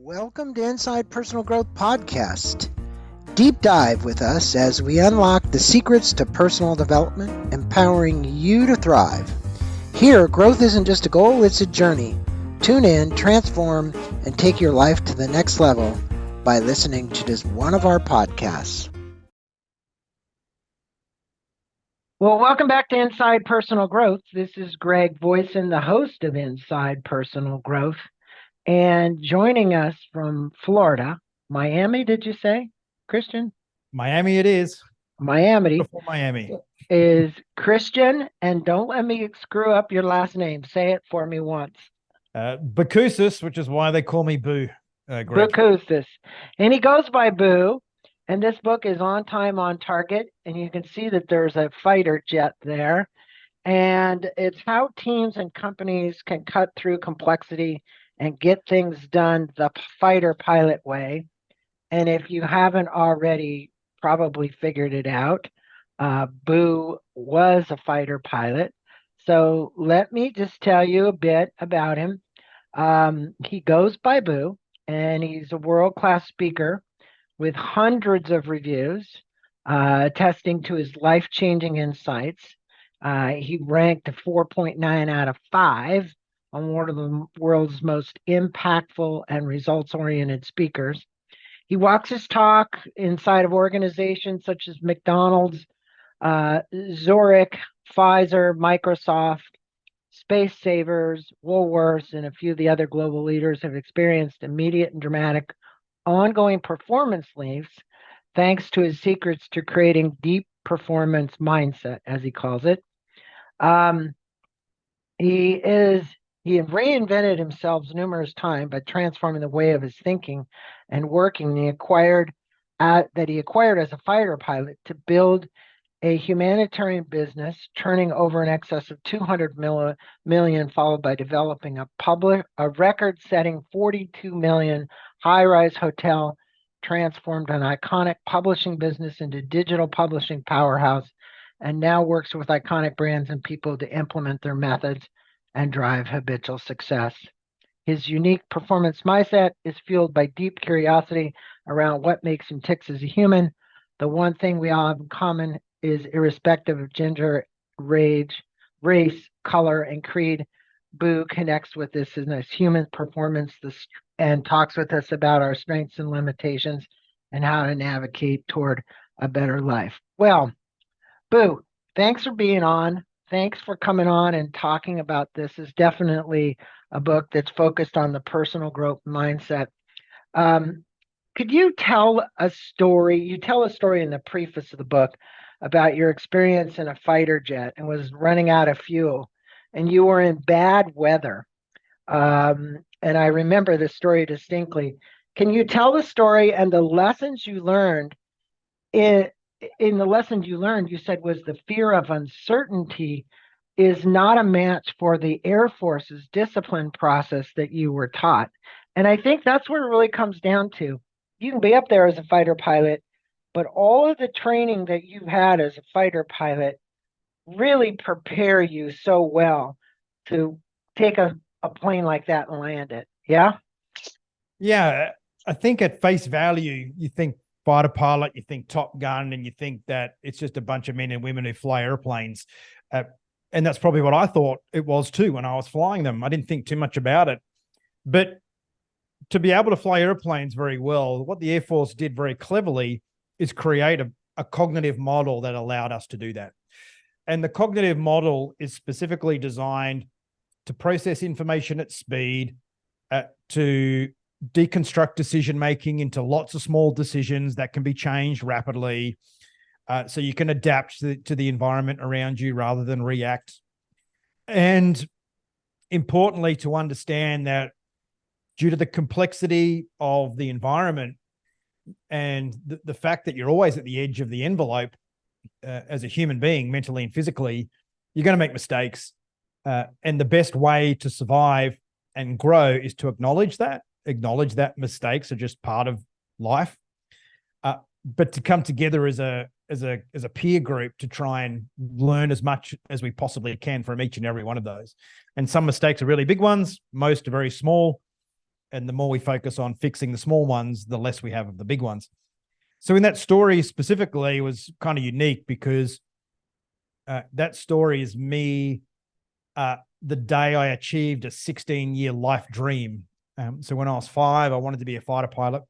Welcome to Inside Personal Growth Podcast. Deep dive with us as we unlock the secrets to personal development, empowering you to thrive. Here, growth isn't just a goal, it's a journey. Tune in, transform, and take your life to the next level by listening to just one of our podcasts. Well, welcome back to Inside Personal Growth. This is Greg Voisin, the host of Inside Personal Growth. And joining us from Florida, Miami, did you say, Christian? Miami it is. Miami. Before Miami. Is Christian, and don't let me screw up your last name. Say it for me once. Boucousis, which is why they call me Boo. Boucousis. And he goes by Boo. And this book is on time, on target. And you can see that there's a fighter jet there. And it's how teams and companies can cut through complexity and get things done the fighter pilot way. And if you haven't already probably figured it out, Boo was a fighter pilot. So let me just tell you a bit about him. He goes by Boo, and he's a world-class speaker with hundreds of reviews, attesting to his life-changing insights. He ranked a 4.9 out of 5 on one of the world's most impactful and results-oriented speakers. He walks his talk inside of organizations such as McDonalds, Zurich, Pfizer, Microsoft, Specsavers, Woolworths, and a few of the other global leaders have experienced immediate and dramatic ongoing performance leaps thanks to his secrets to creating deep performance mindset, as he calls it. He reinvented himself numerous times by transforming the way of his thinking and working he acquired as a fighter pilot to build a humanitarian business, turning over in excess of 200 million, followed by developing a record-setting 42 million high-rise hotel, transformed an iconic publishing business into digital publishing powerhouse, and now works with iconic brands and people to implement their methods and drive habitual success. His unique performance mindset is fueled by deep curiosity around what makes him tick as a human. The one thing we all have in common is irrespective of gender, race, color, and creed. Boo connects with this in his human performance and talks with us about our strengths and limitations and how to navigate toward a better life. Well, Boo, thanks for being on. Thanks for coming on and talking about this. Is definitely a book that's focused on the personal growth mindset. Could you tell a story? You tell a story in the preface of the book about your experience in a fighter jet and was running out of fuel, and you were in bad weather. And I remember the story distinctly. Can you tell the story and the lessons you learned? In the lessons you learned, you said was the fear of uncertainty is not a match for the Air Force's discipline process that you were taught. And I think that's where it really comes down to. You can be up there as a fighter pilot, but all of the training that you've had as a fighter pilot really prepare you so well to take a plane like that and land it. Yeah? Yeah, I think at face value, you think fighter pilot, you think Top Gun, and you think that it's just a bunch of men and women who fly airplanes. And that's probably what I thought it was too when I was flying them. I didn't think too much about it. But to be able to fly airplanes very well, what the Air Force did very cleverly is create a cognitive model that allowed us to do that. And the cognitive model is specifically designed to process information at speed, to deconstruct decision-making into lots of small decisions that can be changed rapidly, so you can adapt to the environment around you rather than react. And importantly, to understand that due to the complexity of the environment and the fact that you're always at the edge of the envelope as a human being, mentally and physically, you're going to make mistakes. And the best way to survive and grow is to acknowledge that mistakes are just part of life, but to come together as a peer group to try and learn as much as we possibly can from each and every one of those. And some mistakes are really big ones, most are very small, And the more we focus on fixing the small ones, the less we have of the big ones. So in that story specifically was kind of unique because that story is me the day I achieved a 16-year life dream. So when I was 5, I wanted to be a fighter pilot.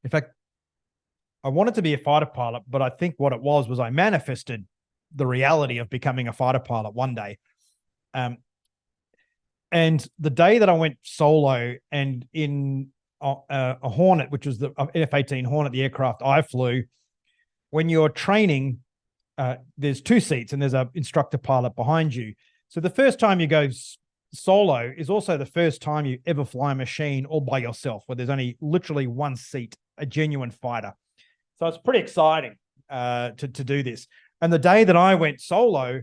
In fact, I wanted to be a fighter pilot, but I think what it was I manifested the reality of becoming a fighter pilot one day. And the day that I went solo and in a Hornet, which was the F-18 Hornet, the aircraft I flew, when you're training, there's 2 seats and there's an instructor pilot behind you. So the first time you go solo is also the first time you ever fly a machine all by yourself, where there's only literally 1 seat, a genuine fighter. So it's pretty exciting to do this. And the day that I went solo,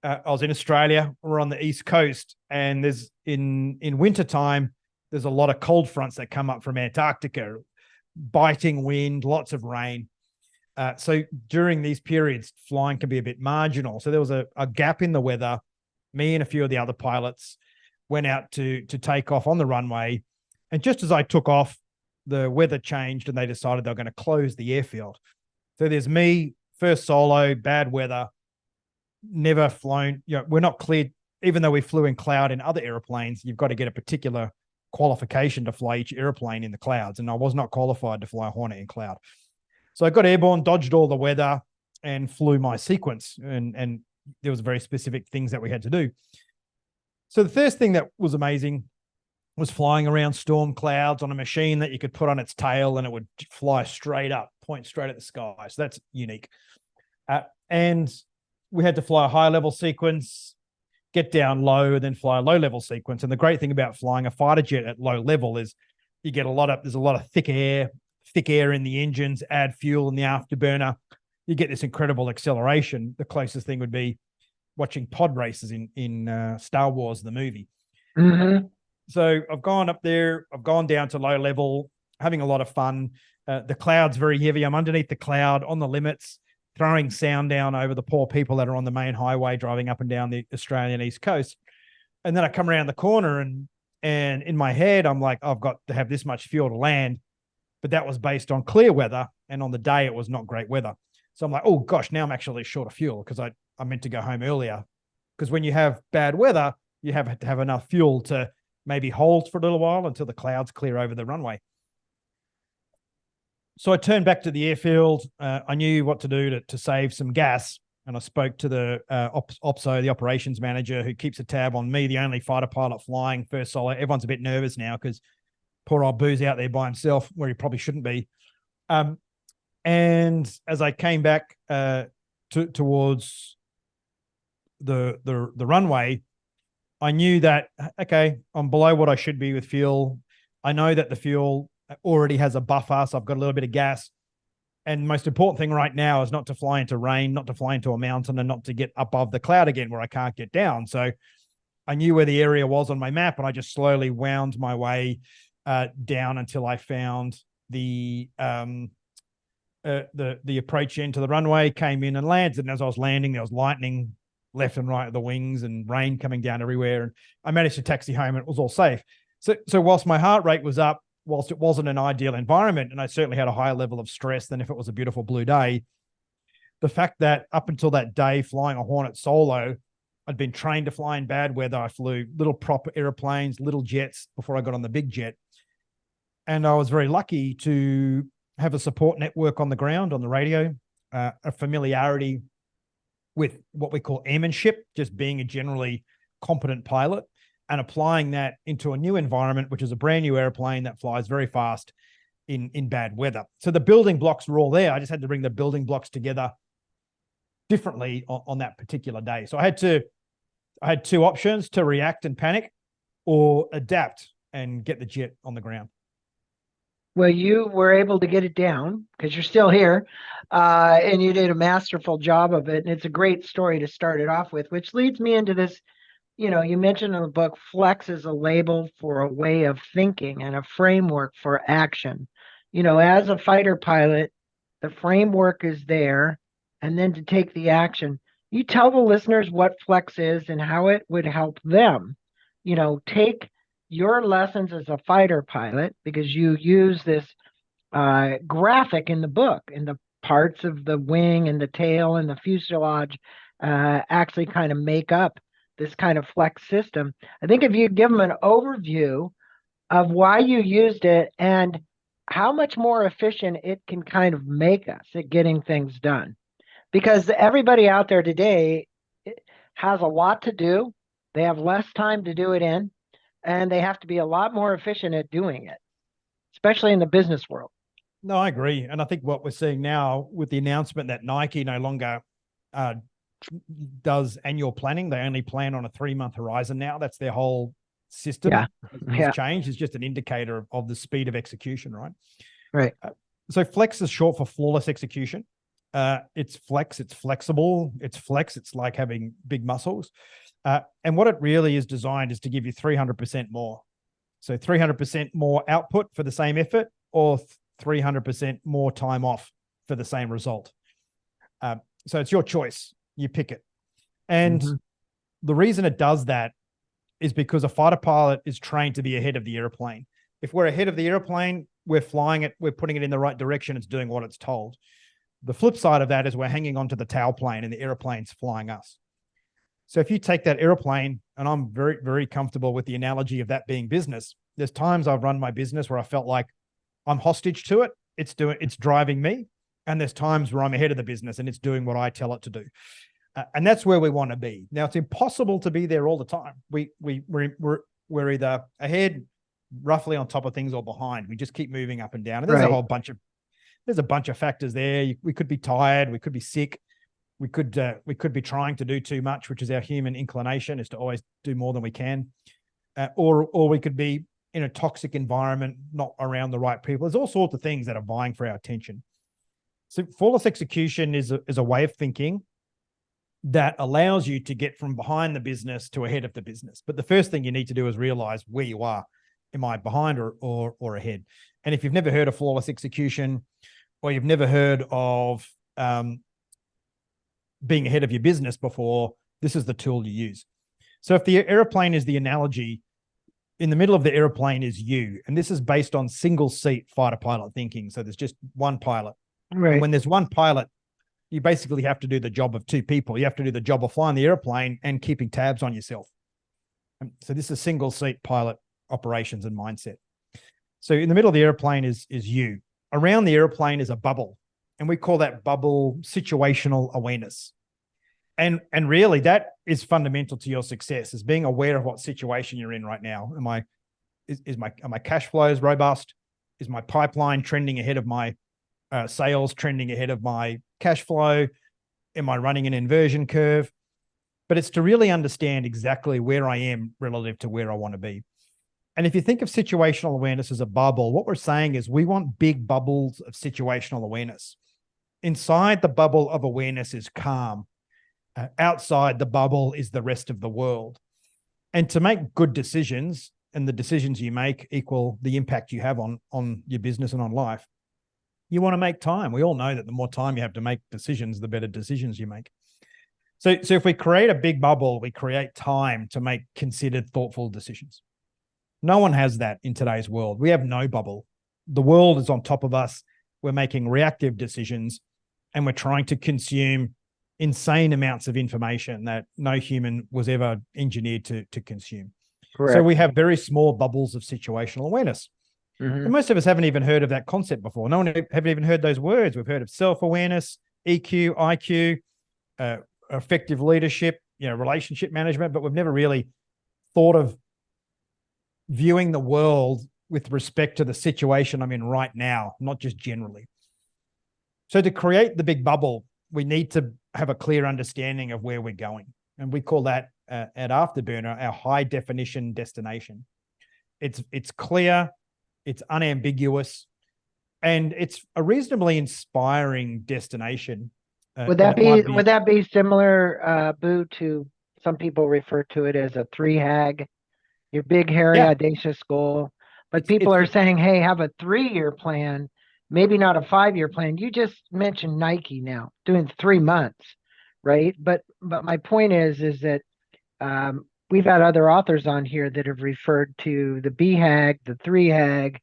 I was in Australia. We're on the East Coast, and there's in wintertime, there's a lot of cold fronts that come up from Antarctica, biting wind, lots of rain. So during these periods, flying can be a bit marginal. So there was a gap in the weather. Me and a few of the other pilots went out to take off on the runway. And just as I took off, the weather changed and they decided they were going to close the airfield. So there's me, first solo, bad weather, never flown. We're not cleared, even though we flew in cloud in other airplanes, you've got to get a particular qualification to fly each airplane in the clouds. And I was not qualified to fly a Hornet in cloud. So I got airborne, dodged all the weather and flew my sequence. And there was very specific things that we had to do. So the first thing that was amazing was flying around storm clouds on a machine that you could put on its tail and it would fly straight up, point straight at the sky. So that's unique. And we had to fly a high level sequence, get down low, and then fly a low level sequence. And the great thing about flying a fighter jet at low level is you get there's a lot of thick air in the engines, add fuel in the afterburner. You get this incredible acceleration. The closest thing would be watching pod races in Star Wars, the movie. Mm-hmm. So I've gone up there, I've gone down to low level, having a lot of fun. The cloud's very heavy. I'm underneath the cloud on the limits, throwing sound down over the poor people that are on the main highway driving up and down the Australian East Coast. And then I come around the corner and in my head, I'm like, I've got to have this much fuel to land. But that was based on clear weather. And on the day, it was not great weather. So I'm like, oh gosh, now I'm actually short of fuel because I meant to go home earlier. Because when you have bad weather, you have to have enough fuel to maybe hold for a little while until the clouds clear over the runway. So I turned back to the airfield. I knew what to do to save some gas. And I spoke to the OPSO, the operations manager, who keeps a tab on me, the only fighter pilot flying first solo. Everyone's a bit nervous now because poor old Boo's out there by himself where he probably shouldn't be. And as I came back towards the runway, I knew that, okay, I'm below what I should be with fuel. I know that the fuel already has a buffer, so I've got a little bit of gas. And the most important thing right now is not to fly into rain, not to fly into a mountain, and not to get above the cloud again where I can't get down. So I knew where the area was on my map, and I just slowly wound my way down until I found the approach into the runway, came in and landed. And as I was landing, there was lightning left and right of the wings and rain coming down everywhere. And I managed to taxi home and it was all safe. So whilst my heart rate was up, whilst it wasn't an ideal environment, and I certainly had a higher level of stress than if it was a beautiful blue day, the fact that up until that day, flying a Hornet solo, I'd been trained to fly in bad weather. I flew little proper airplanes, little jets before I got on the big jet. And I was very lucky to have a support network on the ground, on the radio, a familiarity with what we call airmanship, just being a generally competent pilot, and applying that into a new environment, which is a brand new airplane that flies very fast in bad weather. So the building blocks were all there. I just had to bring the building blocks together differently on that particular day. So I had 2 options: to react and panic, or adapt and get the jet on the ground. Well, you were able to get it down because you're still here, and you did a masterful job of it. And it's a great story to start it off with, which leads me into this. You mentioned in the book, flex is a label for a way of thinking and a framework for action. As a fighter pilot, the framework is there, and then to take the action. You tell the listeners what flex is and how it would help them, take your lessons as a fighter pilot, because you use this graphic in the book, and the parts of the wing and the tail and the fuselage actually kind of make up this kind of flex system. I think if you give them an overview of why you used it and how much more efficient it can kind of make us at getting things done. Because everybody out there today has a lot to do. They have less time to do it in, and they have to be a lot more efficient at doing it, especially in the business world. No, I agree. And I think what we're seeing now with the announcement that Nike no longer does annual planning, they only plan on a 3-month horizon now. That's their whole system. Yeah. Has changed. It's just an indicator of the speed of execution, right? Right. So flex is short for flawless execution. It's flex, it's flexible, it's flex, it's like having big muscles. And what it really is designed is to give you 300% more. So 300% more output for the same effort, or 300% more time off for the same result. So it's your choice. You pick it. And the reason it does that is because a fighter pilot is trained to be ahead of the airplane. If we're ahead of the airplane, we're flying it, we're putting it in the right direction, it's doing what it's told. The flip side of that is we're hanging onto the tailplane and the airplane's flying us. So if you take that airplane, and I'm very, very comfortable with the analogy of that being business, there's times I've run my business where I felt like I'm hostage to it. It's driving me. And there's times where I'm ahead of the business and it's doing what I tell it to do. And that's where we want to be. Now, it's impossible to be there all the time. We're either ahead, roughly on top of things, or behind. We just keep moving up and down. And there's a bunch of factors there. We could be tired. We could be sick. We could be trying to do too much, which is our human inclination, is to always do more than we can. Or we could be in a toxic environment, not around the right people. There's all sorts of things that are vying for our attention. So flawless execution is a way of thinking that allows you to get from behind the business to ahead of the business. But the first thing you need to do is realize where you are. Am I behind or ahead? And if you've never heard of flawless execution, or you've never heard of being ahead of your business before, this is the tool you use. So if the airplane is the analogy, in the middle of the airplane is you. And this is based on single seat fighter pilot thinking. So there's just one pilot. Right. And when there's one pilot, you basically have to do the job of two people. You have to do the job of flying the airplane and keeping tabs on yourself. So this is single seat pilot operations and mindset. So in the middle of the airplane is you. Around the airplane is a bubble, and we call that bubble situational awareness. And really that is fundamental to your success, is being aware of what situation you're in right now. Are my cash flows robust? Is my pipeline trending ahead of my sales, trending ahead of my cash flow? Am I running an inversion curve? But it's to really understand exactly where I am relative to where I want to be. And if you think of situational awareness as a bubble, what we're saying is we want big bubbles of situational awareness. Inside the bubble of awareness is calm. Outside the bubble is the rest of the world. And to make good decisions, and the decisions you make equal the impact you have on your business and on life, you want to make time. We all know that the more time you have to make decisions, the better decisions you make. So if we create a big bubble, we create time to make considered, thoughtful decisions. No one has that in today's world. We have no bubble. The world is on top of us. We're making reactive decisions, and we're trying to consume insane amounts of information that no human was ever engineered to consume. Correct. So we have very small bubbles of situational awareness. And most of us haven't even heard of that concept before. No one haven't even heard those words. We've heard of self-awareness, EQ, IQ, effective leadership, relationship management, but we've never really thought of viewing the world with respect to the situation I'm in right now, not just generally. So to create the big bubble, we need to have a clear understanding of where we're going. And we call that at Afterburner our high definition destination. It's clear, it's unambiguous, and it's a reasonably inspiring destination. Would that be similar, Boo, to some people refer to it as a 3HAG, your big, hairy, audacious goal? But people are saying, hey, have a 3-year plan, maybe not a 5-year plan. You just mentioned Nike now doing 3 months, right? But my point is that we've had other authors on here that have referred to the BHAG, the 3HAG,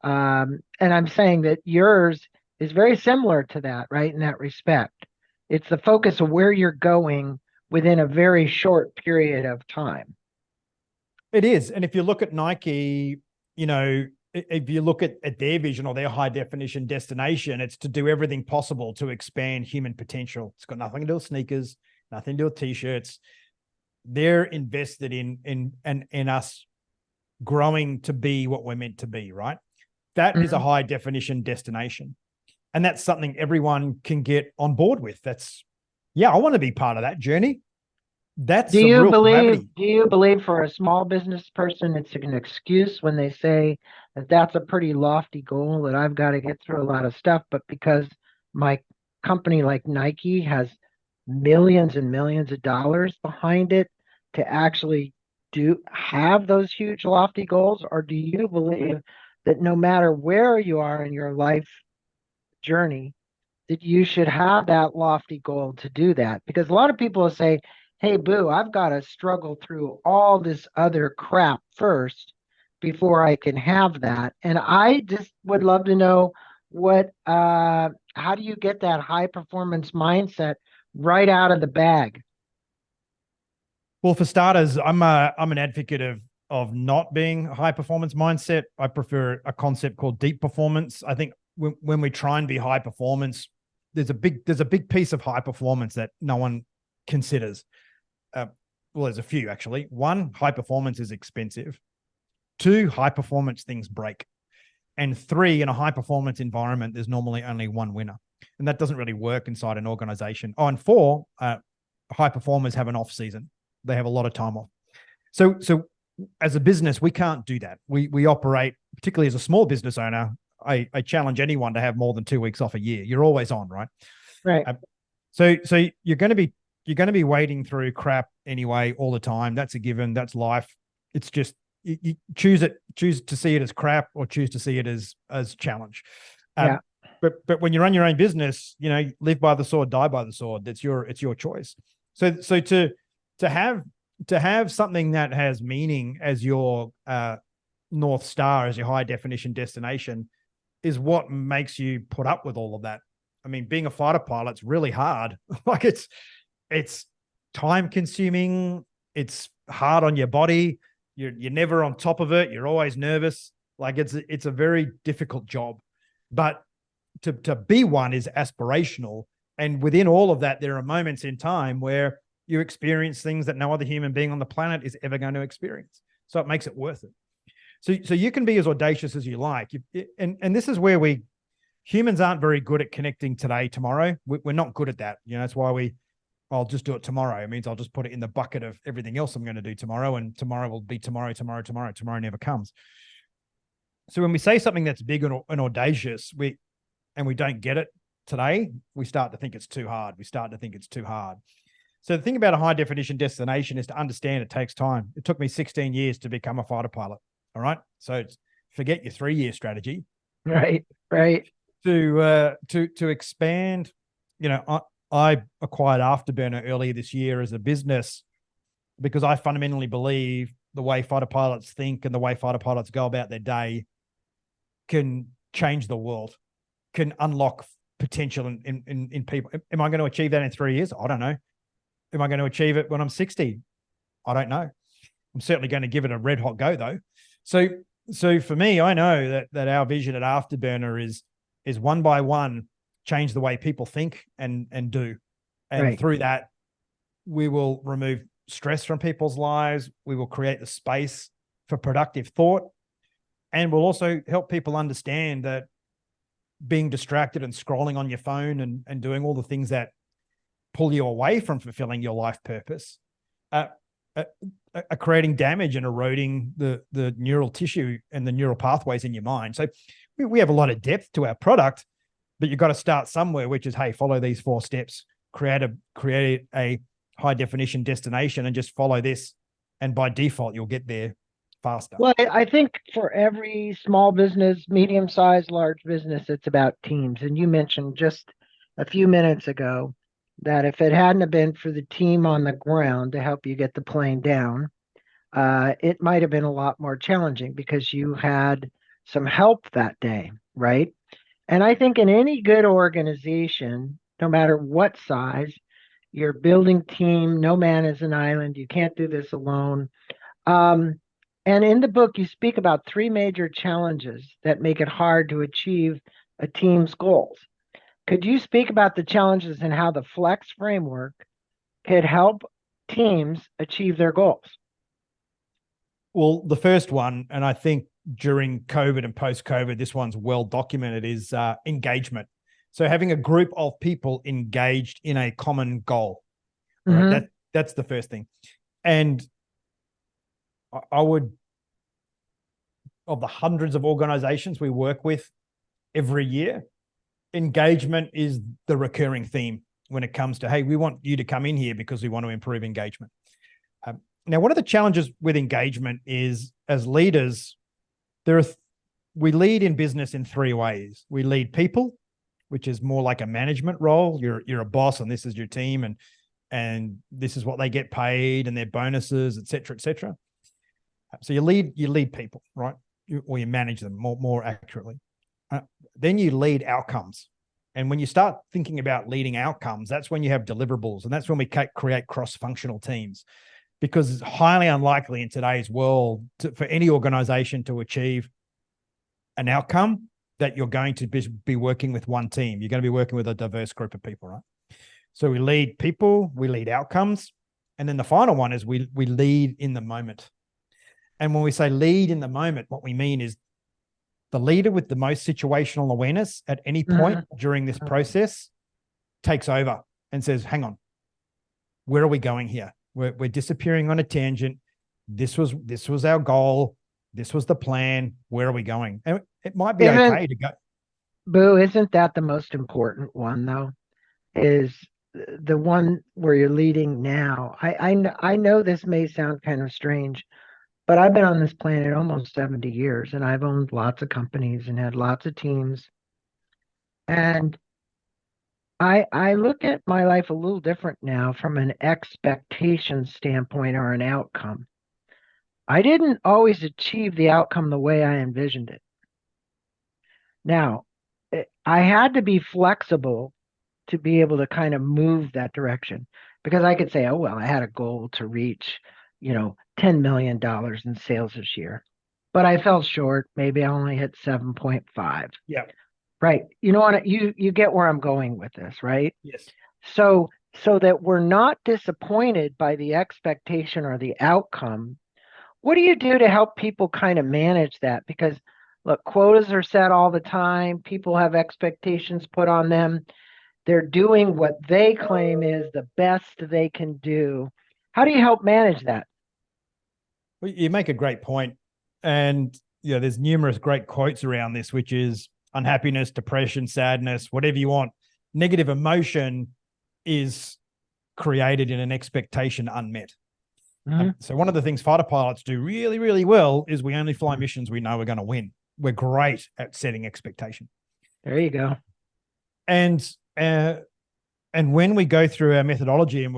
and I'm saying that yours is very similar to that, right? In that respect, it's the focus of where you're going within a very short period of time. It is. And if you look at Nike, if you look at their vision or their high definition destination, it's to do everything possible to expand human potential. It's got nothing to do with sneakers, nothing to do with t-shirts. They're invested in us growing to be what we're meant to be, right? That is a high definition destination. And that's something everyone can get on board with. I want to be part of that journey. That's Do you real believe, gravity. do you believe for a small business person, it's an excuse when they say that that's a pretty lofty goal, that I've got to get through a lot of stuff, but because my company like Nike has millions and millions of dollars behind it to actually have those huge lofty goals? Or do you believe that no matter where you are in your life journey, that you should have that lofty goal to do that? Because a lot of people will say, hey, Boo, I've got to struggle through all this other crap first before I can have that. And I just would love to know how do you get that high performance mindset right out of the bag? Well, for starters, I'm an advocate of not being a high performance mindset. I prefer a concept called deep performance. I think when we try and be high performance, there's a big piece of high performance that no one considers. Well, there's a few actually. One, high performance is expensive. Two, high performance things break. And three, in a high performance environment, there's normally only one winner. And that doesn't really work inside an organization. Oh, and four, high performers have an off season. They have a lot of time off. So as a business, we can't do that. We operate, particularly as a small business owner, I challenge anyone to have more than 2 weeks off a year. You're always on, right? Right. So you're going to be wading through crap anyway all the time. That's a given. That's life. It's just you choose to see it as crap or choose to see it as challenge. Yeah. But when you run your own business, live by the sword, die by the sword. It's your choice. So to have something that has meaning as your North Star, as your high definition destination, is what makes you put up with all of that. I mean, being a fighter pilot's really hard. Like it's time consuming. It's hard on your body. You're never on top of it. You're always nervous. Like it's a very difficult job, but to be one is aspirational. And within all of that, there are moments in time where you experience things that no other human being on the planet is ever going to experience. So it makes it worth it. So you can be as audacious as you like. And this is where humans aren't very good at connecting today, tomorrow. We're not good at that. That's why I'll just do it tomorrow. It means I'll just put it in the bucket of everything else I'm going to do tomorrow. And tomorrow will be tomorrow. Tomorrow never comes. So when we say something that's big and audacious, we don't get it today, we start to think it's too hard. So the thing about a high definition destination is to understand it takes time. It took me 16 years to become a fighter pilot. All right. So forget your 3-year strategy. Right. To expand, I acquired Afterburner earlier this year as a business because I fundamentally believe the way fighter pilots think and the way fighter pilots go about their day can change the world, can unlock potential in people. Am I going to achieve that in 3 years? I don't know. Am I going to achieve it when I'm 60? I don't know. I'm certainly going to give it a red hot go though. So for me, I know that our vision at Afterburner is one by one, change the way people think and do. And Right. through that, we will remove stress from people's lives. We will create the space for productive thought. And we'll also help people understand that being distracted and scrolling on your phone and doing all the things that pull you away from fulfilling your life purpose are creating damage and eroding the neural tissue and the neural pathways in your mind. So we have a lot of depth to our product, but you've got to start somewhere, which is, hey, follow these 4 steps, create a high definition destination and just follow this. And by default, you'll get there faster. Well, I think for every small business, medium-sized, large business, it's about teams. And you mentioned just a few minutes ago that if it hadn't have been for the team on the ground to help you get the plane down, it might have been a lot more challenging because you had some help that day, right? And I think in any good organization, no matter what size, you're building team, no man is an island. You can't do this alone. Um, and in the book, you speak about three major challenges that make it hard to achieve a team's goals. Could you speak about the challenges and how the Flex framework could help teams achieve their goals? Well, the first one, and I think during COVID and post-COVID, this one's well documented, is engagement. So having a group of people engaged in a common goal, right? Mm-hmm. That's the first thing. And I would, of the hundreds of organizations we work with every year, engagement is the recurring theme when it comes to, hey, we want you to come in here because we want to improve engagement. Now, one of the challenges with engagement is, as leaders, we lead in business in three ways. We lead people, which is more like a management role. You're a boss, and this is your team, and this is what they get paid, and their bonuses, et cetera, et cetera. So you lead people, right? Or you manage them more accurately. Then you lead outcomes. And when you start thinking about leading outcomes, that's when you have deliverables, and that's when we create cross-functional teams. Because it's highly unlikely in today's world for any organization to achieve an outcome that you're going to be working with one team. You're going to be working with a diverse group of people, right? So we lead people, we lead outcomes. And then the final one is we lead in the moment. And when we say lead in the moment, what we mean is the leader with the most situational awareness at any point during this process takes over and says, hang on, where are we going here? We're disappearing on a tangent. This was our goal. This was the plan. Where are we going? And it might be okay to go. Boo, isn't that the most important one, though? Is the one where you're leading now. I know this may sound kind of strange, but I've been on this planet almost 70 years, and I've owned lots of companies and had lots of teams. And I look at my life a little different now from an expectation standpoint or an outcome. I didn't always achieve the outcome the way I envisioned it. Now, I had to be flexible to be able to kind of move that direction because I could say, oh, well, I had a goal to reach, $10 million in sales this year, but I fell short. Maybe I only hit 7.5. Yeah. Right. You know what? You get where I'm going with this, right? Yes. So that we're not disappointed by the expectation or the outcome. What do you do to help people kind of manage that? Because look, quotas are set all the time. People have expectations put on them. They're doing what they claim is the best they can do. How do you help manage that? Well, you make a great point. And there's numerous great quotes around this, which is unhappiness, depression, sadness, whatever you want. Negative emotion is created in an expectation unmet. So one of the things fighter pilots do really, really well is we only fly missions we know we're going to win. We're great at setting expectation. There you go. And when we go through our methodology, and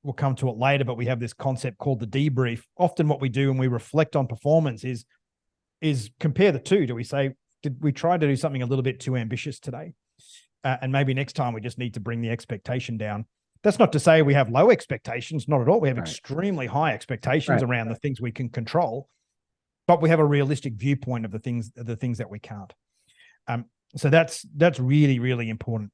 we'll come to it later, but we have this concept called the debrief. Often what we do when we reflect on performance is compare the two. Do we say, did we try to do something a little bit too ambitious today? And maybe next time we just need to bring the expectation down. That's not to say we have low expectations, not at all. We have extremely high expectations around the things we can control, but we have a realistic viewpoint of the things that we can't. So that's really, really important.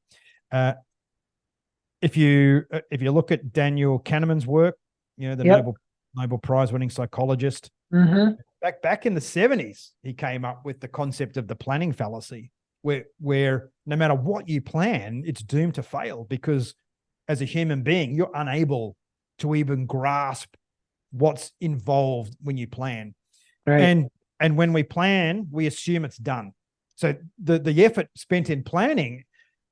If you look at Daniel Kahneman's work, the Nobel Prize winning psychologist, back in the 70s, he came up with the concept of the planning fallacy, where no matter what you plan, it's doomed to fail because as a human being, you're unable to even grasp what's involved when you plan. Right. And when we plan, we assume it's done. So the effort spent in planning,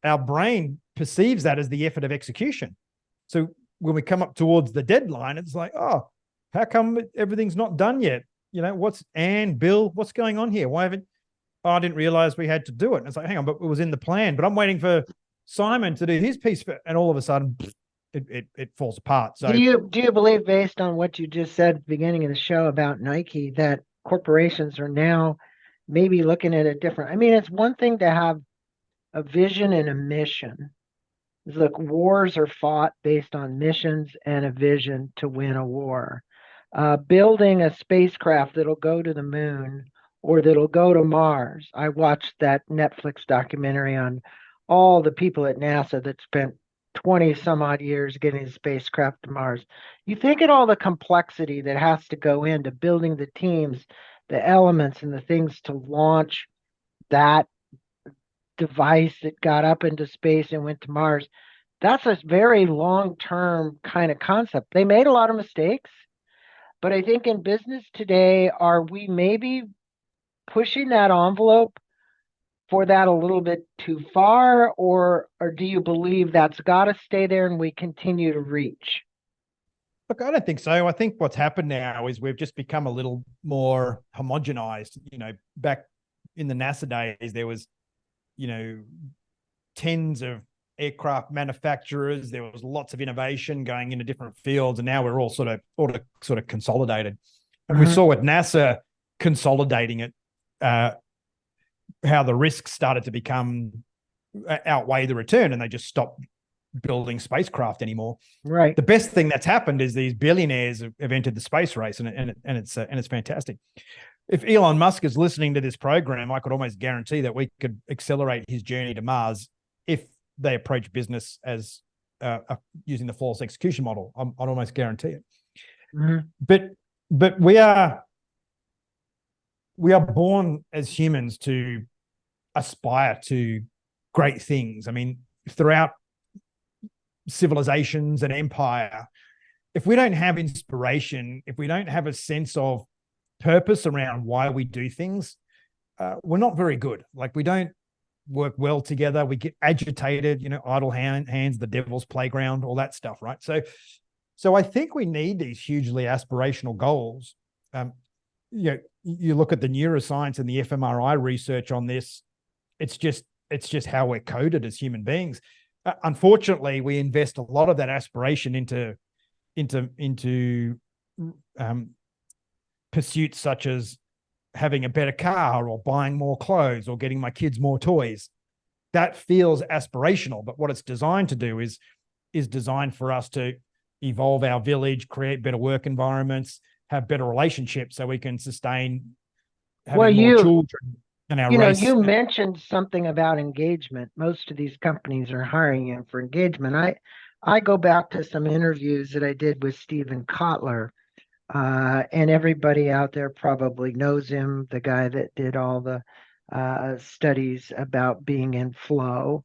our brain perceives that as the effort of execution. So when we come up towards the deadline, it's like, oh, how come everything's not done yet? Bill, what's going on here? Why haven't, I didn't realize we had to do it. And it's like, hang on, but it was in the plan, but I'm waiting for Simon to do his piece and all of a sudden it falls apart. So Do you believe, based on what you just said at the beginning of the show about Nike, that corporations are now maybe looking at it different? I mean, it's one thing to have a vision and a mission. Look, wars are fought based on missions and a vision to win a war. Building a spacecraft that'll go to the moon or that'll go to Mars. I watched that Netflix documentary on all the people at NASA that spent 20 some odd years getting the spacecraft to Mars. You think at all the complexity that has to go into building the teams, the elements, and the things to launch that device that got up into space and went to Mars. That's a very long term kind of concept. They made a lot of mistakes, but I think in business today, are we maybe pushing that envelope for that a little bit too far, or do you believe that's got to stay there and we continue to reach? look, I don't think so. I think what's happened now is we've just become a little more homogenized. Back in the NASA days, there was, tens of aircraft manufacturers. There was lots of innovation going into different fields, and now we're all sort of consolidated. And we saw with NASA consolidating it, how the risks started to become outweigh the return, and they just stopped building spacecraft anymore. Right. The best thing that's happened is these billionaires have entered the space race, and it's fantastic. If Elon Musk is listening to this program, I could almost guarantee that we could accelerate his journey to Mars if they approach business as using the flawless execution model. I'd almost guarantee it. But we are born as humans to aspire to great things. I mean, throughout civilizations and empire, if we don't have inspiration, if we don't have a sense of purpose around why we do things, we're not very good. Like, we don't work well together. We get agitated, idle hands, the devil's playground, all that stuff, right? So I think we need these hugely aspirational goals. You look at the neuroscience and the fMRI research on this. It's just how we're coded as human beings. Unfortunately, we invest a lot of that aspiration into pursuits such as having a better car or buying more clothes or getting my kids more toys. That feels aspirational, but what it's designed to do is designed for us to evolve our village, create better work environments, have better relationships, so we can sustain having more children in our race. You mentioned something about engagement. Most of these companies are hiring you for engagement. I go back to some interviews that I did with Stephen Kotler, and everybody out there probably knows him, the guy that did all the studies about being in flow,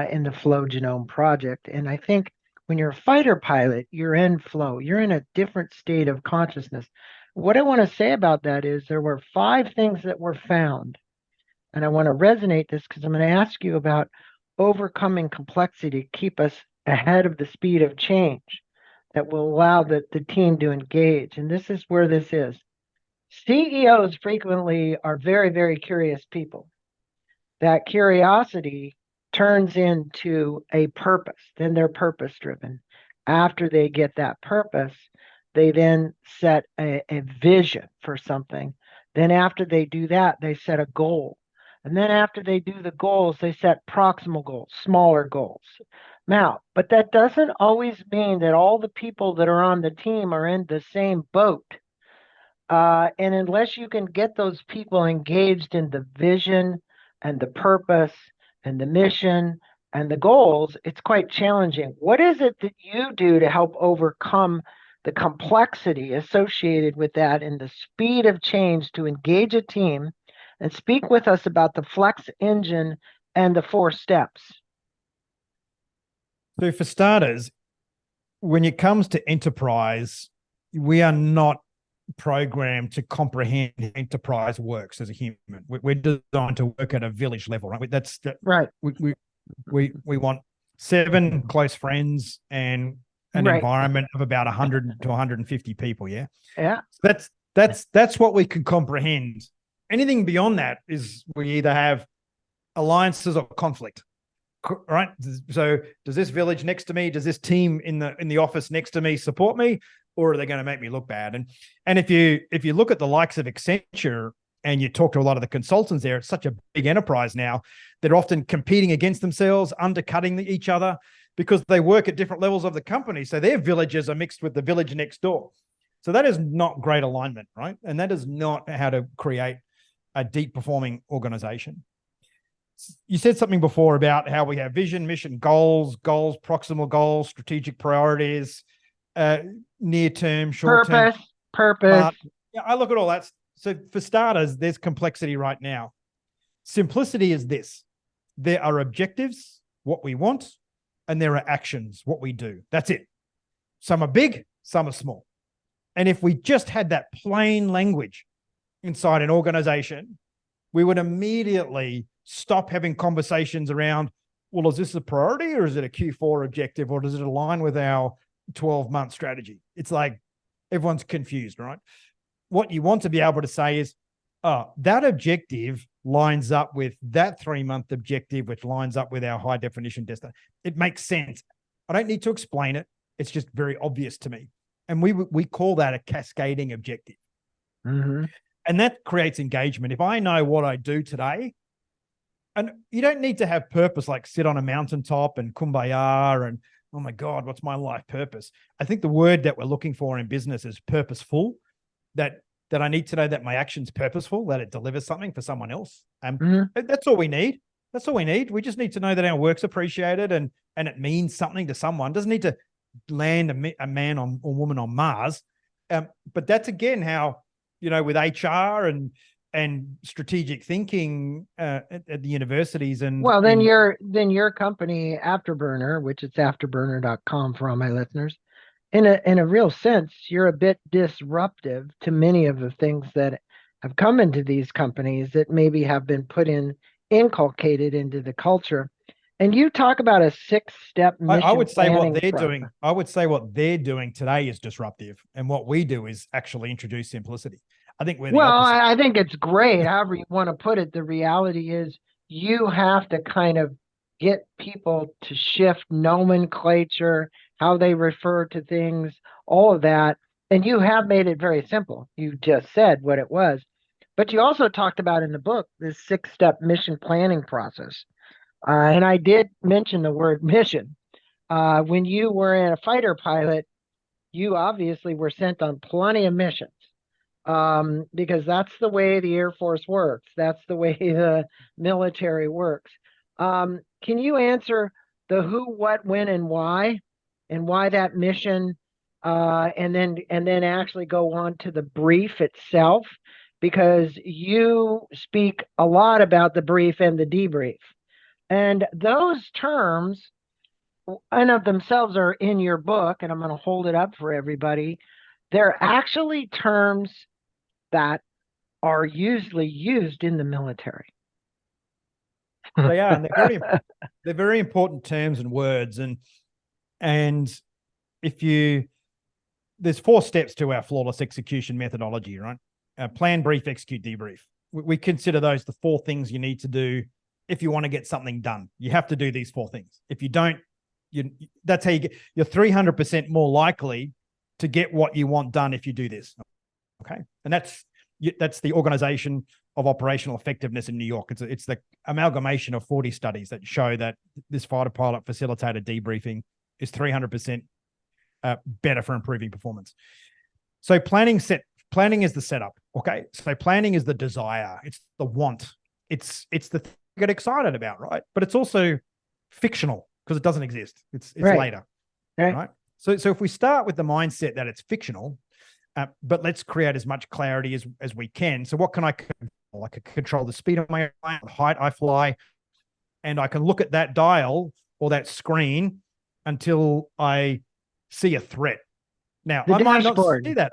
in the Flow Genome Project. And I think when you're a fighter pilot, you're in flow. You're in a different state of consciousness. What I want to say about that is there were 5 things that were found. And I want to resonate this because I'm going to ask you about overcoming complexity to keep us ahead of the speed of change that will allow the team to engage. And this is where this is. CEOs frequently are very, very curious people. That curiosity turns into a purpose. Then they're purpose driven. After they get that purpose, they then set a vision for something. Then after they do that, they set a goal. And then after they do the goals, they set proximal goals, smaller goals. Now, but that doesn't always mean that all the people that are on the team are in the same boat. And unless you can get those people engaged in the vision and the purpose and the mission and the goals, it's quite challenging. What is it that you do to help overcome the complexity associated with that and the speed of change to engage a team? And speak with us about the Flex engine and the 4 steps. So for starters, when it comes to enterprise, we are not programmed to comprehend how enterprise works as a human. We're designed to work at a village level, right? That's right. We want 7 close friends and an environment of about 100 to 150 people. Yeah. Yeah. That's what we can comprehend. Anything beyond that is we either have alliances or conflict. Right. So does this village next to me, does this team in the office next to me support me, or are they going to make me look bad? And if you look at the likes of Accenture and you talk to a lot of the consultants there, it's such a big enterprise now. They're often competing against themselves, undercutting each other because they work at different levels of the company. So their villages are mixed with the village next door. So that is not great alignment, right? And that is not how to create a deep performing organization. You said something before about how we have vision, mission, goals, proximal goals, strategic priorities, near term, short term. Purpose. Yeah, I look at all that. So for starters, there's complexity right now. Simplicity is this: there are objectives, what we want, and there are actions, what we do. That's it. Some are big, some are small. And if we just had that plain language inside an organization, we would immediately stop having conversations around, well, is this a priority or is it a Q4 objective, or does it align with our 12-month strategy? It's like everyone's confused, right? What you want to be able to say is, oh, that objective lines up with that 3-month objective, which lines up with our high definition destination. It makes sense. I don't need to explain it. It's just very obvious to me. And we call that a cascading objective. Mm-hmm. And that creates engagement. If I know what I do today, and you don't need to have purpose, like sit on a mountaintop and kumbaya and, oh my God, what's my life purpose? I think the word that we're looking for in business is purposeful, that I need to know that my action's purposeful, that it delivers something for someone else. That's all we need. That's all we need. We just need to know that our work's appreciated and it means something to someone. It doesn't need to land a man or woman on Mars. But that's, again, how, with HR and strategic thinking at the universities. And well, then your company, Afterburner, which is afterburner.com for all my listeners, in a real sense, you're a bit disruptive to many of the things that have come into these companies that maybe have been inculcated into the culture. And you talk about a 6-step mission. I would say what they're process. doing. I would say what they're doing today is disruptive, and what we do is actually introduce simplicity. I think we're the opposite. I think it's great. However you want to put it, the reality is you have to kind of get people to shift nomenclature, how they refer to things, all of that. And you have made it very simple. You just said what it was. But you also talked about in the book this 6-step mission planning process. And I did mention the word mission. When you were in a fighter pilot, you obviously were sent on plenty of missions. Because that's the way the Air Force works. That's the way the military works. Can you answer the who, what, when, and why that mission, and then actually go on to the brief itself? Because you speak a lot about the brief and the debrief, and those terms, in of themselves, are in your book. And I'm going to hold it up for everybody. They're actually terms that are usually used in the military. They are, and they're very important terms and words. And there's 4 steps to our flawless execution methodology, right? Plan, brief, execute, debrief. We consider those the 4 things you need to do if you want to get something done. You have to do these 4 things. If you don't, that's how you're 300% more likely to get what you want done if you do this. Okay. And that's the Organization of Operational Effectiveness in New York. It's the amalgamation of 40 studies that show that this fighter pilot facilitated debriefing is 300% better for improving performance. So planning is the setup. Okay. So planning is the desire. It's the want. It's the thing you get excited about, right? But it's also fictional because it doesn't exist. It's right. Later. Right. So if we start with the mindset that it's fictional, but let's create as much clarity as we can. So what can I control? I can control the speed of my airplane, the height I fly, and I can look at that dial or that screen until I see a threat. Now, I might not see that.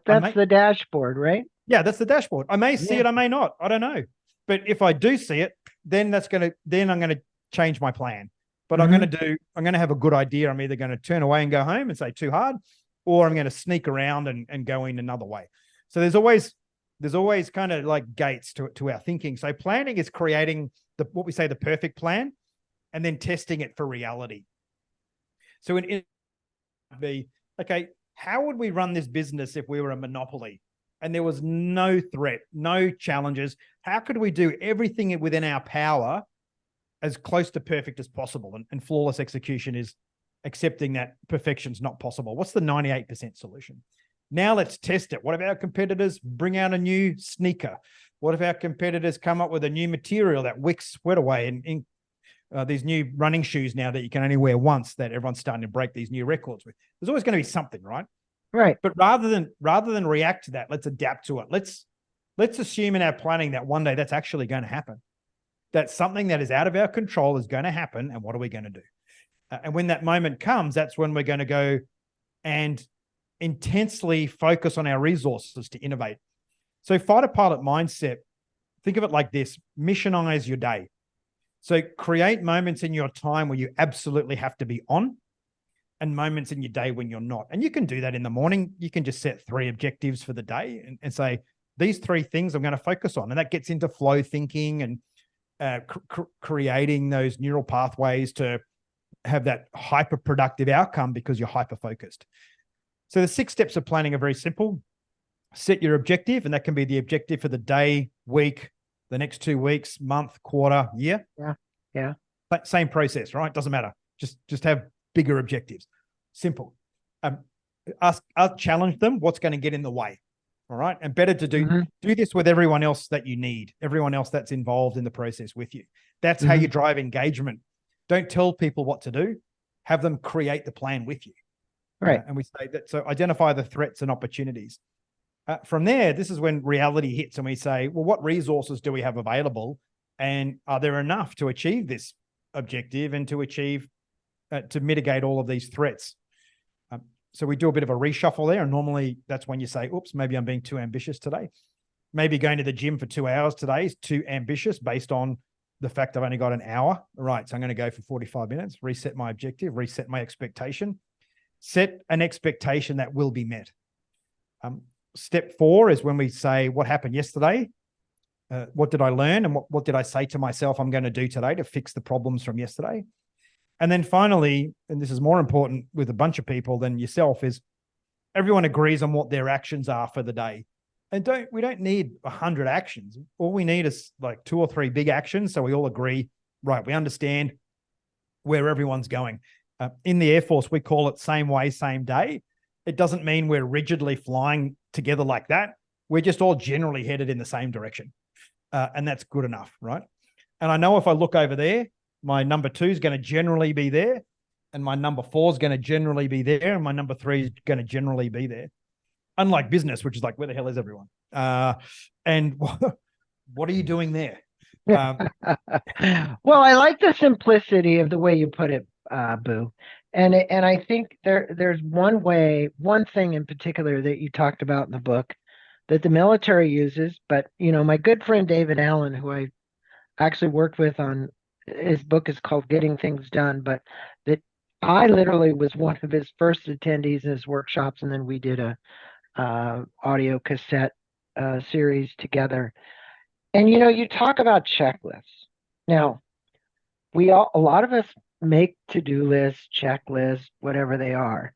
That's the dashboard, right? Yeah, that's the dashboard. I may see it, I may not. I don't know. But if I do see it, then I'm going to change my plan. But I'm going to have a good idea. I'm either going to turn away and go home and say too hard, or I'm going to sneak around and go in another way. So there's always kind of like gates to our thinking. So planning is creating what we say the perfect plan. and then testing it for reality. So it would be, okay, how would we run this business if we were a monopoly and there was no threat, no challenges? How could we do everything within our power as close to perfect as possible? And flawless execution is accepting that perfection's not possible. What's the 98% solution? Now let's test it. What if our competitors bring out a new sneaker? What if our competitors come up with a new material that wicks sweat away and these new running shoes now that you can only wear once that everyone's starting to break these new records with? There's always going to be something, right? Right. But rather than react to that, let's adapt to it. Let's assume in our planning that one day that's actually going to happen. That something that is out of our control is going to happen. And what are we going to do? And when that moment comes, that's when we're going to go and intensely focus on our resources to innovate. So fighter pilot mindset, think of it like this: missionize your day. So create moments in your time where you absolutely have to be on, and moments in your day when you're not. And you can do that in the morning. You can just set 3 objectives for the day and say, these 3 things I'm going to focus on. And that gets into flow thinking and creating those neural pathways to have that hyper productive outcome because you're hyper focused. So the 6 steps of planning are very simple. Set your objective, and that can be the objective for the day, week, the next 2 weeks, month, quarter, year. Yeah. But same process, right? Doesn't matter. Just have bigger objectives. Simple. I'll challenge them. What's going to get in the way? All right. And better to do this with everyone else that you need, everyone else that's involved in the process with you. That's how you drive engagement. Don't tell people what to do. Have them create the plan with you. Right. And we say that. So identify the threats and opportunities. From there, this is when reality hits and we say, well, what resources do we have available? And are there enough to achieve this objective and to mitigate all of these threats? So we do a bit of a reshuffle there. And normally that's when you say, oops, maybe I'm being too ambitious today. Maybe going to the gym for 2 hours today is too ambitious based on the fact I've only got an hour. Right. So I'm going to go for 45 minutes, reset my objective, reset my expectation, set an expectation that will be met. Step 4 is when we say, what happened yesterday? What did I learn? And what did I say to myself I'm going to do today to fix the problems from yesterday? And then finally, and this is more important with a bunch of people than yourself, is everyone agrees on what their actions are for the day. And we don't need 100 actions. All we need is like 2 or 3 big actions. So we all agree, right, we understand where everyone's going. In the Air Force, we call it same way, same day. It doesn't mean we're rigidly flying together like that. We're just all generally headed in the same direction. And that's good enough, right? And I know if I look over there, my number 2 is going to generally be there, and my number 4 is going to generally be there, and my number 3 is going to generally be there. Unlike business, which is like, where the hell is everyone? And what are you doing there? Well, I like the simplicity of the way you put it, Boo. And I think there's one thing in particular that you talked about in the book that the military uses, but my good friend David Allen, who I actually worked with on his book is called Getting Things Done, but that I literally was one of his first attendees in his workshops, and then we did a audio cassette series together. And you talk about checklists. Now, a lot of us make to-do lists, checklists, whatever they are.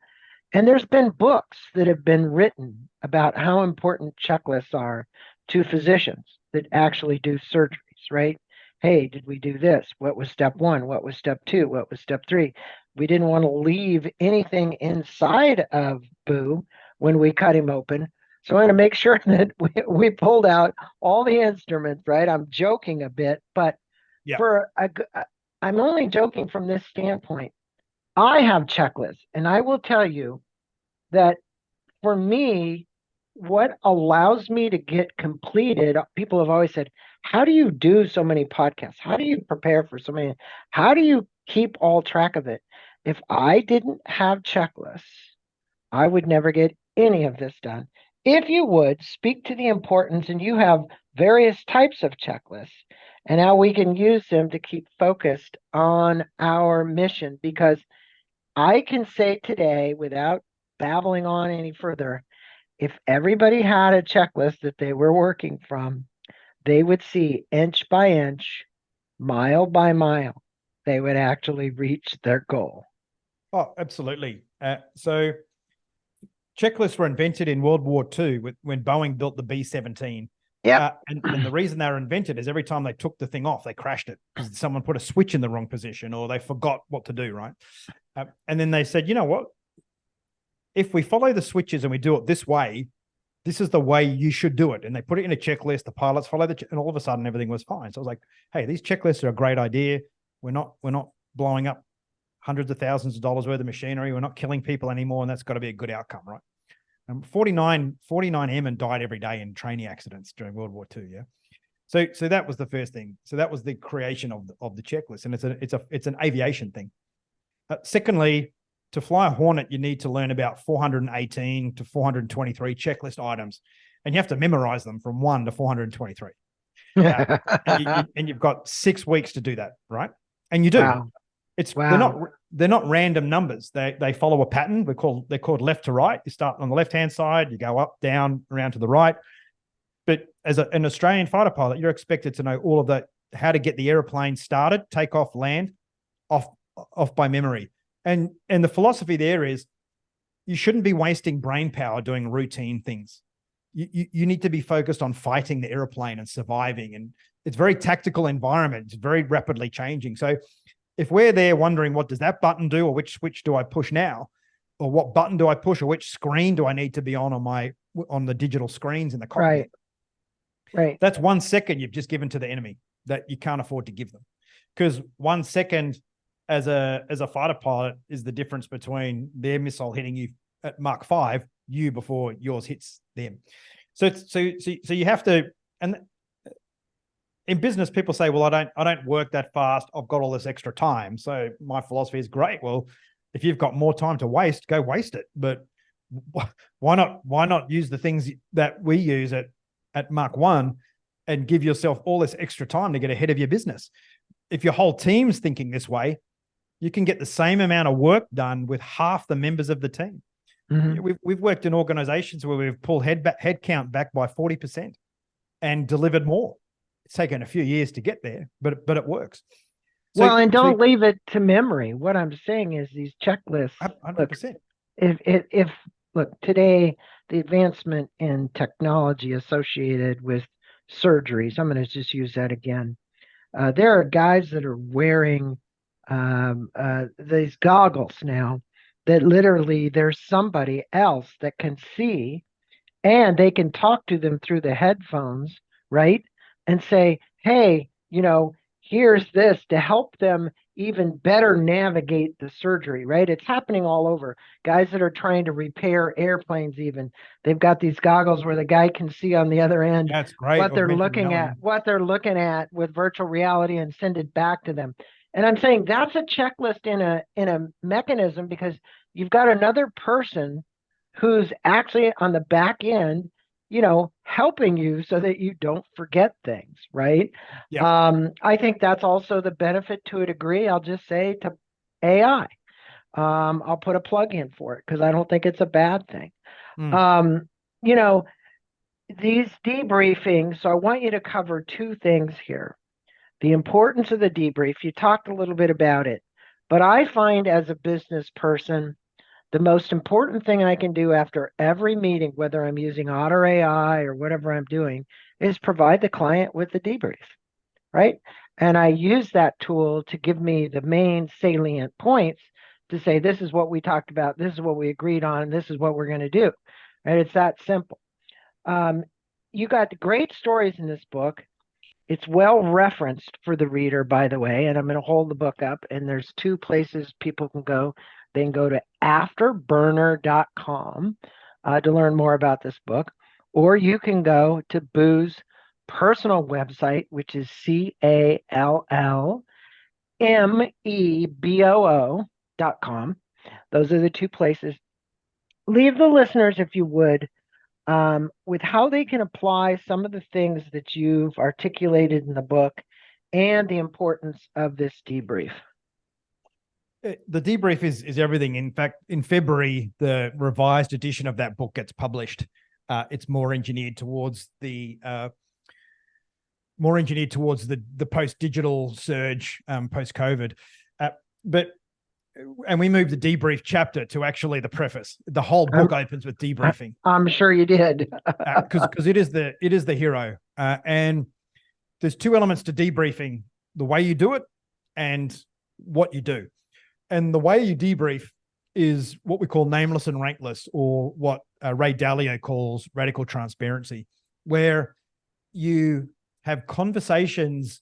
And there's been books that have been written about how important checklists are to physicians that actually do surgeries, right? Hey, did we do this? What was step 1? What was step 2? What was step 3? We didn't want to leave anything inside of Boo when we cut him open. So I want to make sure that we pulled out all the instruments, right? I'm joking a bit, but I'm only joking from this standpoint. I have checklists, and I will tell you that for me, what allows me to get completed, people have always said, how do you do so many podcasts? How do you prepare for so many? How do you keep all track of it? If I didn't have checklists, I would never get any of this done. If you would speak to the importance, and you have various types of checklists, and how we can use them to keep focused on our mission, because I can say today, without babbling on any further, if everybody had a checklist that they were working from, they would see inch by inch, mile by mile, they would actually reach their goal. Oh, absolutely. So checklists were invented in World War II when Boeing built the B-17. Yep. And the reason they were invented is every time they took the thing off, they crashed it because someone put a switch in the wrong position or they forgot what to do, right? And then they said, you know what? If we follow the switches and we do it this way, this is the way you should do it. And they put it in a checklist. The pilots follow and all of a sudden everything was fine. So I was like, hey, these checklists are a great idea. We're not blowing up hundreds of thousands of dollars worth of machinery. We're not killing people anymore. And that's got to be a good outcome, right? 49 airmen died every day in training accidents during World War II. Yeah. So that was the first thing. So that was the creation of the checklist. And it's an aviation thing. Secondly, to fly a Hornet, you need to learn about 418 to 423 checklist items, and you have to memorize them from 1 to 423. And you've got 6 weeks to do that, right? And you do. Wow. They're not random numbers. They follow a pattern. They're called left to right. You start on the left-hand side, you go up, down, around to the right. But as an Australian fighter pilot, you're expected to know all of that, how to get the airplane started, take off, land, off by memory. And the philosophy there is you shouldn't be wasting brain power doing routine things. You need to be focused on fighting the airplane and surviving. And it's a very tactical environment. It's very rapidly changing. So if we're there wondering what does that button do, or which switch do I push now, or what button do I push, or which screen do I need to be on the digital screens in the cockpit? Right. That's 1 second you've just given to the enemy that you can't afford to give them, because 1 second as a fighter pilot is the difference between their missile hitting you at Mach 5, you before yours hits them. So you have to, and in business, people say, well, I don't work that fast. I've got all this extra time. So my philosophy is great. Well, if you've got more time to waste, go waste it. But why not use the things that we use at Mach 1 and give yourself all this extra time to get ahead of your business? If your whole team's thinking this way, you can get the same amount of work done with half the members of the team. Mm-hmm. We've worked in organizations where we've pulled head count back by 40% and delivered more. It's taken a few years to get there, but it works. And don't leave it to memory. What I'm saying is these checklists. 100%. Look, today, the advancement in technology associated with surgeries, I'm going to just use that again. There are guys that are wearing these goggles now that literally there's somebody else that can see, and they can talk to them through the headphones, right? And say, hey, here's this to help them even better navigate the surgery, right? It's happening all over. Guys that are trying to repair airplanes, even, they've got these goggles where the guy can see on the other end That's great. what they're looking at with virtual reality and send it back to them. And I'm saying that's a checklist in a mechanism, because you've got another person who's actually on the back end, helping you so that you don't forget things, right? Yeah. I think that's also the benefit to a degree. I'll just say to AI. I'll put a plug in for it because I don't think it's a bad thing. These debriefings, so I want you to cover two things here. The importance of the debrief, you talked a little bit about it, but I find as a business person, the most important thing I can do after every meeting, whether I'm using Otter AI or whatever I'm doing, is provide the client with the debrief, right? And I use that tool to give me the main salient points to say, this is what we talked about, this is what we agreed on, and this is what we're going to do. Right? It's that simple. You got great stories in this book. It's well referenced for the reader, by the way, and I'm going to hold the book up, and there's two places people can go. They can go to afterburner.com to learn more about this book, or you can go to Boo's personal website, which is CALLMEBOO.com. Those are the two places. Leave the listeners, if you would, with how they can apply some of the things that you've articulated in the book and the importance of this debrief. The debrief is everything. In fact, in February, the revised edition of that book gets published. It's more engineered towards the more engineered towards the post-digital surge, post-COVID. But and we moved the debrief chapter to actually the preface. The whole book opens with debriefing. I'm sure you did. Because it is the hero. And there's two elements to debriefing: the way you do it and what you do. And the way you debrief is what we call nameless and rankless, or what Ray Dalio calls radical transparency, where you have conversations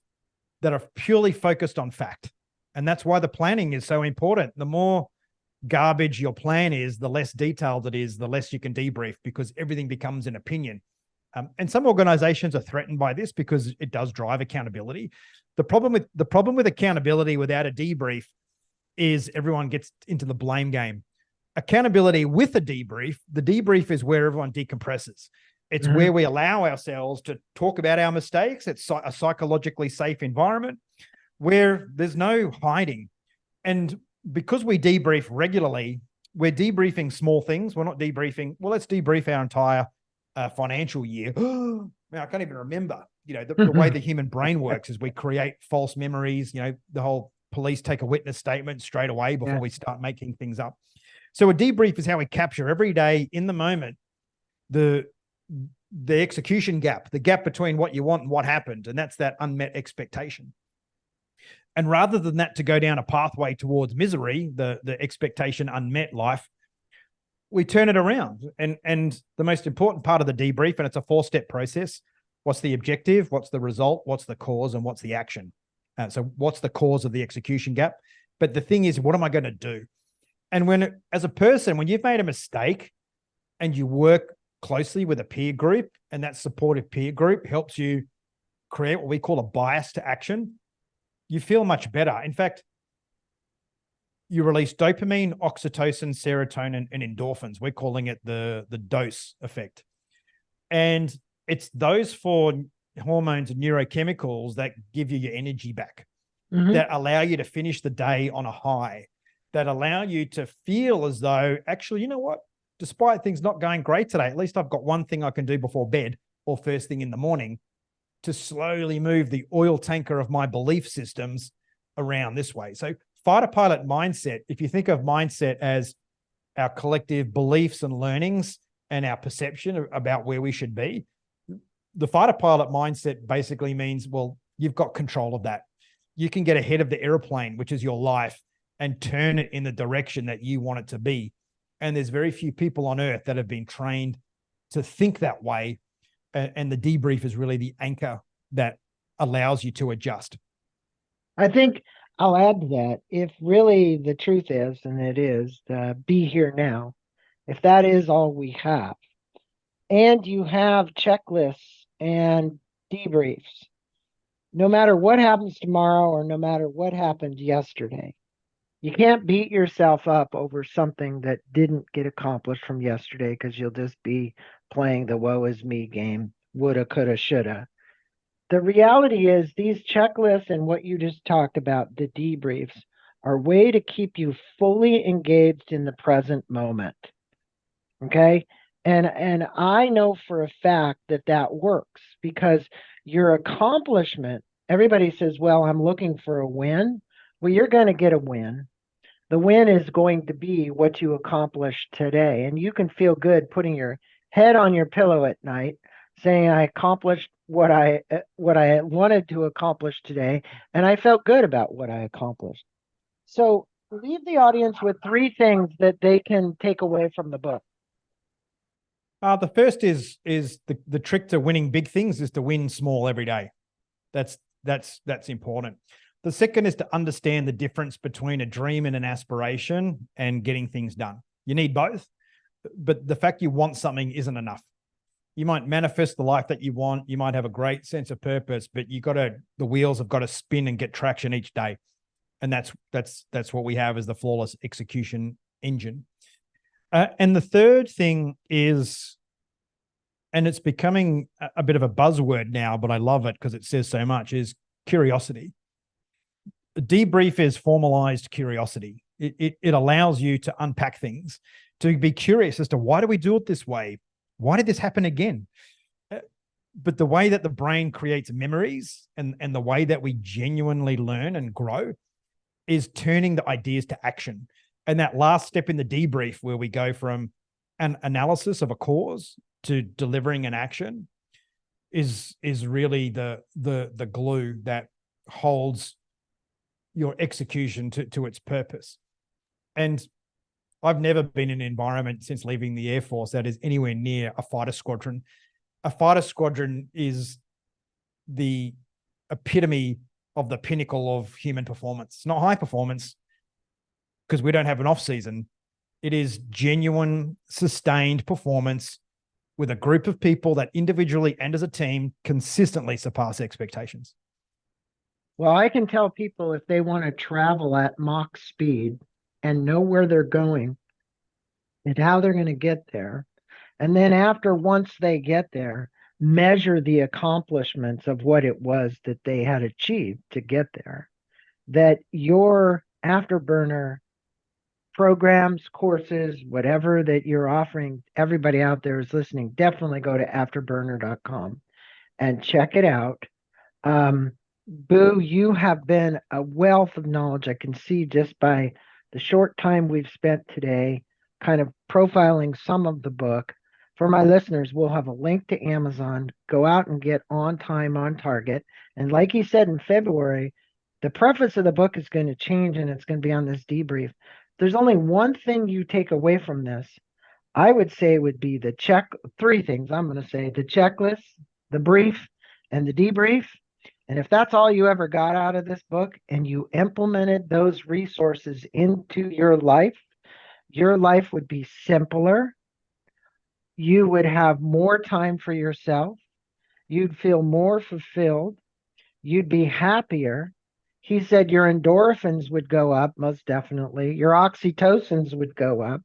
that are purely focused on fact. And that's why the planning is so important. The more garbage your plan is, the less detailed it is, the less you can debrief, because everything becomes an opinion. And some organizations are threatened by this because it does drive accountability. The problem with accountability without a debrief is everyone gets into the blame game. Accountability with a debrief, the debrief is where everyone decompresses. It's where we allow ourselves to talk about our mistakes. It's a psychologically safe environment where there's no hiding. And because we debrief regularly, we're debriefing small things. We're not debriefing, well, let's debrief our entire financial year. Man, I can't even remember. The way the human brain works is we create false memories. The whole police take a witness statement straight away before we start making things up. So a debrief is how we capture every day in the moment the execution gap, the gap between what you want and what happened. And that's that unmet expectation. And rather than that to go down a pathway towards misery, the expectation unmet life, we turn it around. And the most important part of the debrief, and it's a 4-step process: what's the objective, what's the result, what's the cause, and what's the action. So what's the cause of the execution gap? But the thing is, what am I going to do? And as a person, when you've made a mistake and you work closely with a peer group, and that supportive peer group helps you create what we call a bias to action, you feel much better. In fact, you release dopamine, oxytocin, serotonin, and endorphins. We're calling it the dose effect. And it's those 4 hormones and neurochemicals that give you your energy back, that allow you to finish the day on a high, that allow you to feel as though, actually, you know what? Despite things not going great today, at least I've got one thing I can do before bed or first thing in the morning to slowly move the oil tanker of my belief systems around this way. So fighter pilot mindset, if you think of mindset as our collective beliefs and learnings and our perception about where we should be, the fighter pilot mindset basically means, well, you've got control of that. You can get ahead of the airplane, which is your life, and turn it in the direction that you want it to be. And there's very few people on earth that have been trained to think that way. And the debrief is really the anchor that allows you to adjust. I think I'll add to that. If really the truth is, and it is, be here now, if that is all we have, and you have checklists and debriefs, no matter what happens tomorrow or no matter what happened yesterday, you can't beat yourself up over something that didn't get accomplished from yesterday, because you'll just be playing the woe is me game, woulda, coulda, shoulda. The reality is these checklists and what you just talked about, the debriefs, are a way to keep you fully engaged in the present moment. Okay? And I know for a fact that works, because your accomplishment, everybody says, well, I'm looking for a win. Well, you're going to get a win. The win is going to be what you accomplished today. And you can feel good putting your head on your pillow at night saying, I accomplished what I wanted to accomplish today, and I felt good about what I accomplished. So leave the audience with 3 things that they can take away from the book. The first is the trick to winning big things is to win small every day. That's important. The second is to understand the difference between a dream and an aspiration and getting things done. You need both, but the fact you want something isn't enough. You might manifest the life that you want. You might have a great sense of purpose, but the wheels have got to spin and get traction each day. And that's what we have as the flawless execution engine. And the third thing is, and it's becoming a bit of a buzzword now, but I love it because it says so much, is curiosity. The debrief is formalized curiosity. It allows you to unpack things, to be curious as to why do we do it this way? Why did this happen again? But the way that the brain creates memories and the way that we genuinely learn and grow is turning the ideas to action. And that last step in the debrief, where we go from an analysis of a cause to delivering an action, is really the glue that holds your execution to its purpose. And I've never been in an environment since leaving the Air Force that is anywhere near a fighter squadron. A fighter squadron is the epitome of the pinnacle of human performance. It's not high performance because we don't have an off season. It is genuine, sustained performance with a group of people that individually and as a team consistently surpass expectations. Well, I can tell people if they want to travel at Mach speed and know where they're going and how they're going to get there. And then once they get there, measure the accomplishments of what it was that they had achieved to get there. That your Afterburner programs, courses, whatever that you're offering, everybody out there is listening, definitely go to afterburner.com and check it out. Boo, you have been a wealth of knowledge. I can see just by the short time we've spent today, kind of profiling some of the book. For my listeners, we'll have a link to Amazon. Go out and get On Time, On Target. And like he said in February, the preface of the book is going to change and it's going to be on this debrief. There's only one thing you take away from this. I would say would be three things I'm going to say: the checklist, the brief, and the debrief. And if that's all you ever got out of this book and you implemented those resources into your life would be simpler. You would have more time for yourself. You'd feel more fulfilled. You'd be happier. He said your endorphins would go up, most definitely. Your oxytocins would go up.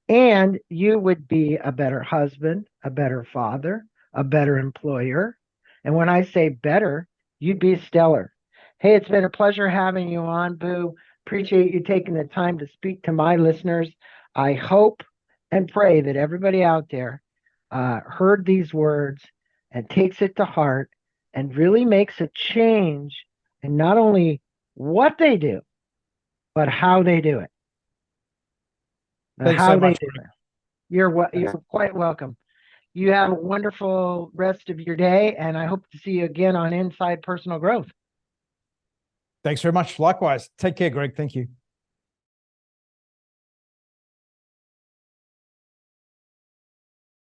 And you would be a better husband, a better father, a better employer. And when I say better, you'd be stellar. Hey, it's been a pleasure having you on, Boo. Appreciate you taking the time to speak to my listeners. I hope and pray that everybody out there heard these words and takes it to heart and really makes a change in not only what they do, but how they do it. Thanks so much. You're quite welcome. You have a wonderful rest of your day, and I hope to see you again on Inside Personal Growth. Thanks very much. Likewise. Take care, Greg. Thank you.